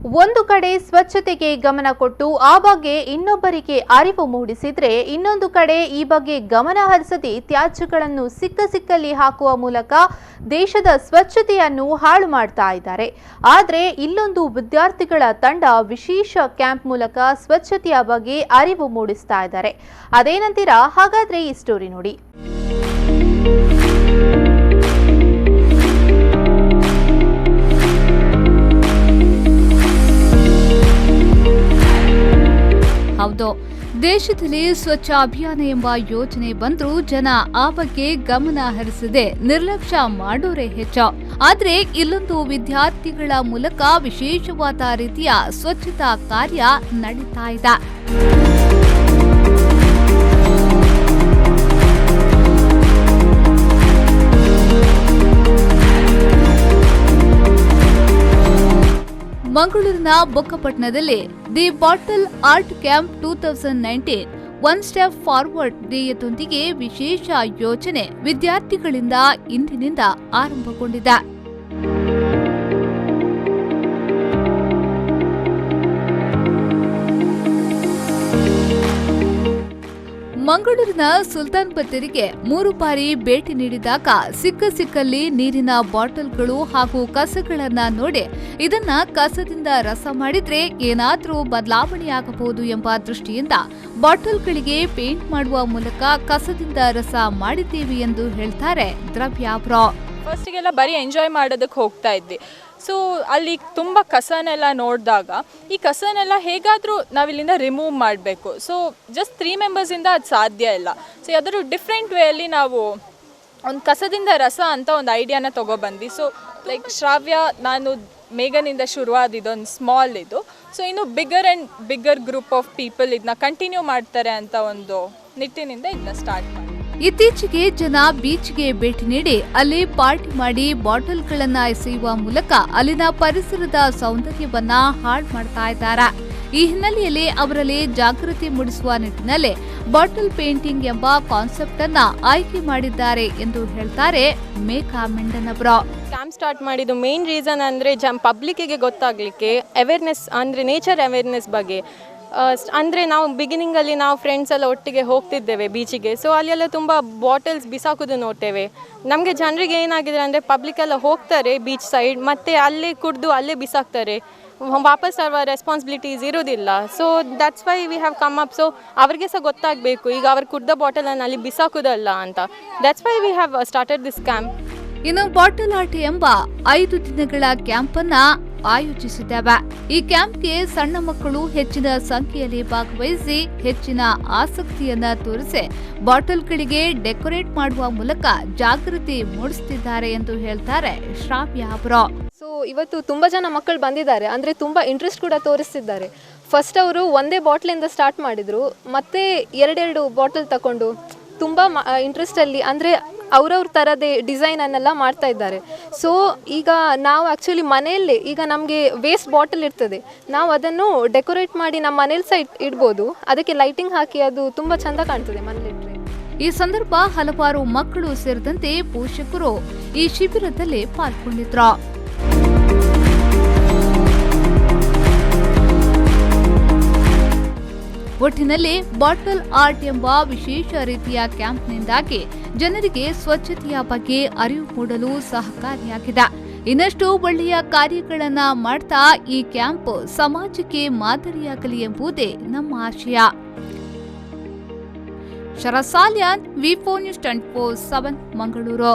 ಒಂದು ಕಡೆ ಸ್ವಚ್ಛತೆಗೆ ಗಮನ ಕೊಟ್ಟು ಆ ಬಗ್ಗೆ ಇನ್ನೊಬ್ಬರಿಗೆ ಅರಿವು ಮೂಡಿಸಿದ್ರೆ ಇನ್ನೊಂದು ಕಡೆ ಈ ಬಗ್ಗೆ ಗಮನ ಹರಿಸದೆ ತ್ಯಾಜ್ಯಗಳನ್ನು ಸಿಕ್ಕಲ್ಲಿ ಹಾಕುವ ಮೂಲಕ ದೇಶದ ಸ್ವಚ್ಛತೆಯನ್ನು ಹಾಳು ಮಾಡ್ತಾ ಇದ್ದಾರೆ. ಆದರೆ ಇಲ್ಲೊಂದು ವಿದ್ಯಾರ್ಥಿಗಳ ತಂಡ ವಿಶೇಷ ಕ್ಯಾಂಪ್ ಮೂಲಕ ಸ್ವಚ್ಛತೆಯ ಬಗ್ಗೆ ಅರಿವು ಮೂಡಿಸ್ತಾ ಇದ್ದಾರೆ. ಅದೇನಂತೀರಾ? ಹಾಗಾದ್ರೆ ಈ ಸ್ಟೋರಿ ನೋಡಿ. ಹೌದು, ದೇಶದಲ್ಲಿ ಸ್ವಚ್ಛ ಅಭಿಯಾನ ಎಂಬ ಯೋಜನೆ ಬಂದರೂ ಜನ ಆ ಬಗ್ಗೆ ಗಮನ ಹರಿಸದೆ ನಿರ್ಲಕ್ಷ್ಯ ಮಾಡೋರೇ ಹೆಚ್ಚು. ಆದ್ರೆ ಇಲ್ಲೊಂದು ವಿದ್ಯಾರ್ಥಿಗಳ ಮೂಲಕ ವಿಶೇಷವಾದ ರೀತಿಯ ಸ್ವಚ್ಛತಾ ಕಾರ್ಯ ನಡೀತಾ ಇದೆ. ಮಂಗಳೂರಿನ ಬೊಕ್ಕಪಟ್ಟಣದಲ್ಲಿ the bottle art camp 2019 one step forward ಧ್ಯೇಯದೊಂದಿಗೆ ವಿಶೇಷ ಯೋಜನೆ ವಿದ್ಯಾರ್ಥಿಗಳಿಂದ ಇಂದಿನಿಂದ ಆರಂಭಗೊಂಡಿದೆ. ಮಂಗಳೂರಿನ ಸುಲ್ತಾನ್ ಬತ್ತೇರಿಗೆ 3 ಬಾರಿ ಭೇಟಿ ನೀಡಿದಾಗ ಸಿಕ್ಕಲ್ಲಿ ನೀರಿನ ಬಾಟಲ್ಗಳು ಹಾಗೂ ಕಸಗಳನ್ನ ನೋಡಿ ಇದನ್ನ ಕಸದಿಂದ ರಸ ಮಾಡಿದ್ರೆ ಏನಾದ್ರೂ ಬದಲಾವಣೆಯಾಗಬಹುದು ಎಂಬ ದೃಷ್ಟಿಯಿಂದ ಬಾಟಲ್ಗಳಿಗೆ ಪೇಂಟ್ ಮಾಡುವ ಮೂಲಕ ಕಸದಿಂದ ರಸ ಮಾಡಿದ್ದೇವೆ ಎಂದು ಹೇಳ್ತಾರೆ ದ್ರವ್ಯ ಬ್ರೋ. ಫಸ್ಟಿಗೆಲ್ಲ ಬರೀ ಎಂಜಾಯ್ ಮಾಡೋದಕ್ಕೆ ಹೋಗ್ತಾ ಇದ್ವಿ. ಸೊ ಅಲ್ಲಿ ತುಂಬ ಕಸನೆಲ್ಲ ನೋಡಿದಾಗ ಈ ಕಸನೆಲ್ಲ ಹೇಗಾದರೂ ನಾವಿಲ್ಲಿಂದ ರಿಮೂವ್ ಮಾಡಬೇಕು. ಸೊ ಜಸ್ಟ್ 3 ಮೆಂಬರ್ಸಿಂದ ಅದು ಸಾಧ್ಯ ಇಲ್ಲ. ಸೊ ಯಾವ್ದಾದ್ರು ಡಿಫ್ರೆಂಟ್ ವೇಯಲ್ಲಿ ನಾವು ಒಂದು ಕಸದಿಂದ ರಸ ಅಂತ ಒಂದು ಐಡಿಯಾನ ತೊಗೊಬಂದ್ವಿ. ಸೊ ಲೈಕ್ ಶ್ರಾವ್ಯ, ನಾನು ಮೇಘನಿಂದ ಶುರುವಾದ ಇದೊಂದು ಸ್ಮಾಲ್ ಇದು. ಸೊ ಇನ್ನು ಬಿಗ್ಗರ್ ಗ್ರೂಪ್ ಆಫ್ ಪೀಪಲ್ ಇದನ್ನ ಕಂಟಿನ್ಯೂ ಮಾಡ್ತಾರೆ ಅಂತ ಒಂದು ನಿಟ್ಟಿನಿಂದ ಇದನ್ನ ಸ್ಟಾರ್ಟ್ ಮಾಡಿ. ಇತ್ತೀಚೆಗೆ ಜನ ಬೀಚ್ಗೆ ಭೇಟಿ ನೀಡಿ ಅಲ್ಲಿ ಪಾರ್ಟಿ ಮಾಡಿ ಬಾಟಲ್ಗಳನ್ನ ಎಸೆಯುವ ಮೂಲಕ ಅಲ್ಲಿನ ಪರಿಸರದ ಸೌಂದರ್ಯವನ್ನ ಹಾಳು ಮಾಡ್ತಾ ಇದ್ದಾರೆ. ಈ ಹಿನ್ನೆಲೆಯಲ್ಲಿ ಅವರಲ್ಲಿ ಜಾಗೃತಿ ಮೂಡಿಸುವ ನಿಟ್ಟಿನಲ್ಲಿ ಬಾಟಲ್ ಪೇಂಟಿಂಗ್ ಎಂಬ ಕಾನ್ಸೆಪ್ಟ್ ಅನ್ನ ಆಯ್ಕೆ ಮಾಡಿದ್ದಾರೆ ಎಂದು ಹೇಳ್ತಾರೆ ಮೇಘಾ ಮೆಂಡನಬ್ರ. ಕ್ಯಾಂಪ್ ಸ್ಟಾರ್ಟ್ ಮಾಡಿದ್ದು ಮೇನ್ ರೀಸನ್ ಅಂದರೆ ಪಬ್ಲಿಕ್ಕಿಗೆ ಗೊತ್ತಾಗಲಿಕ್ಕೆ, ಅವೇರ್ನೆಸ್ ಅಂದರೆ ನೇಚರ್ ಅವೇರ್ನೆಸ್ ಬಗ್ಗೆ. ಅಂದರೆ ನಾವು ಬಿಗಿನಿಂಗಲ್ಲಿ ನಾವು ಫ್ರೆಂಡ್ಸ್ ಎಲ್ಲ ಒಟ್ಟಿಗೆ ಹೋಗ್ತಿದ್ದೇವೆ ಬೀಚಿಗೆ. ಸೊ ಅಲ್ಲೆಲ್ಲ ತುಂಬ ಬಾಟಲ್ಸ್ ಬಿಸಾಕೋದು ನೋಡ್ತೇವೆ. ನಮಗೆ ಜನರಿಗೆ ಏನಾಗಿದೆ ಅಂದರೆ ಪಬ್ಲಿಕ್ಕೆಲ್ಲ ಹೋಗ್ತಾರೆ ಬೀಚ್ ಸೈಡ್, ಮತ್ತು ಅಲ್ಲೇ ಕುಡಿದು ಅಲ್ಲೇ ಬಿಸಾಕ್ತಾರೆ, ವಾಪಸ್ ಅವರ ರೆಸ್ಪಾನ್ಸಿಬಿಲಿಟೀಸ್ ಇರೋದಿಲ್ಲ. So that's why we have come up. So ಅವ್ರಿಗೆ ಸಹ ಗೊತ್ತಾಗಬೇಕು, ಈಗ ಅವ್ರು ಕುಡ್ದ ಬಾಟಲನ್ನು ಅಲ್ಲಿ ಬಿಸಾಕೋದಲ್ಲ ಅಂತ. That's why we have started this camp. ಇನ್ನು ಬಾಟಲ್ ಆರ್ಟ್ ಎಂಬ 5 ದಿನಗಳ ಕ್ಯಾಂಪ್ ಅನ್ನ ಆಯೋಜಿಸಿದ್ದೇವೆ. ಈ ಕ್ಯಾಂಪ್ಗೆ ಸಣ್ಣ ಮಕ್ಕಳು ಹೆಚ್ಚಿನ ಸಂಖ್ಯೆಯಲ್ಲಿ ಭಾಗವಹಿಸಿ ಹೆಚ್ಚಿನ ಆಸಕ್ತಿಯನ್ನ ತೋರಿಸಿ ಬಾಟಲ್ಗಳಿಗೆ ಡೆಕೋರೇಟ್ ಮಾಡುವ ಮೂಲಕ ಜಾಗೃತಿ ಮೂಡಿಸುತ್ತಿದ್ದಾರೆ ಎಂದು ಹೇಳ್ತಾರೆ ಶ್ರಾವ್ಯ ಬ್ರೋ. ಸೊ ಇವತ್ತು ತುಂಬ ಜನ ಮಕ್ಕಳು ಬಂದಿದ್ದಾರೆ, ಅಂದರೆ ತುಂಬ ಇಂಟ್ರೆಸ್ಟ್ ಕೂಡ ತೋರಿಸ್ತಿದ್ದಾರೆ. ಫಸ್ಟ್ ಅವರು ಒಂದೇ ಬಾಟ್ಲಿಂದ ಸ್ಟಾರ್ಟ್ ಮಾಡಿದರು, ಮತ್ತೆ 2 ಬಾಟಲ್ ತಗೊಂಡು ತುಂಬ ಇಂಟ್ರೆಸ್ಟಲ್ಲಿ ಅಂದರೆ ಅವ್ರವ್ರ ಥರದೇ ಡಿಸೈನನ್ನೆಲ್ಲ ಮಾಡ್ತಾ ಇದ್ದಾರೆ. ಸೊ ಈಗ ನಾವು ಆ್ಯಕ್ಚುಲಿ ಮನೆಯಲ್ಲೇ ಈಗ ನಮಗೆ ವೇಸ್ಟ್ ಬಾಟಲ್ ಇರ್ತದೆ, ನಾವು ಅದನ್ನು ಡೆಕೋರೇಟ್ ಮಾಡಿ ನಮ್ಮ ಮನೇಲಿ ಸಹ ಇಡ್ಬೋದು. ಅದಕ್ಕೆ ಲೈಟಿಂಗ್ ಹಾಕಿ ಅದು ತುಂಬ ಚೆಂದ ಕಾಣ್ತದೆ ಮನೇಲಿಟ್ಟರೆ. ಈ ಸಂದರ್ಭ ಹಲವಾರು ಮಕ್ಕಳು ಸೇರಿದಂತೆ ಪೋಷಕರು ಈ ಶಿಬಿರದಲ್ಲಿ ಪಾಲ್ಗೊಂಡಿದ್ರು. ಒಟ್ಟಿನಲ್ಲಿ ಬಾಟಲ್ ಆರ್ಟ್ ಎಂಬ ವಿಶೇಷ ರೀತಿಯ ಕ್ಯಾಂಪ್ನಿಂದಾಗಿ ಜನರಿಗೆ ಸ್ವಚ್ಛತೆಯ ಬಗ್ಗೆ ಅರಿವು ಮೂಡಲು ಸಹಕಾರಿಯಾಗಿದೆ. ಇನ್ನಷ್ಟು ಒಳ್ಳೆಯ ಕಾರ್ಯಗಳನ್ನ ಮಾಡ್ತಾ ಈ ಕ್ಯಾಂಪ್ ಸಮಾಜಕ್ಕೆ ಮಾದರಿಯಾಗಲಿ ಎಂಬುದೇ ನಮ್ಮ ಆಶಯ. ಶರಸಾಲ್ಯಾನ್, ವಿ4 ನ್ಯೂಸ್ 24/7 ಮಂಗಳೂರು.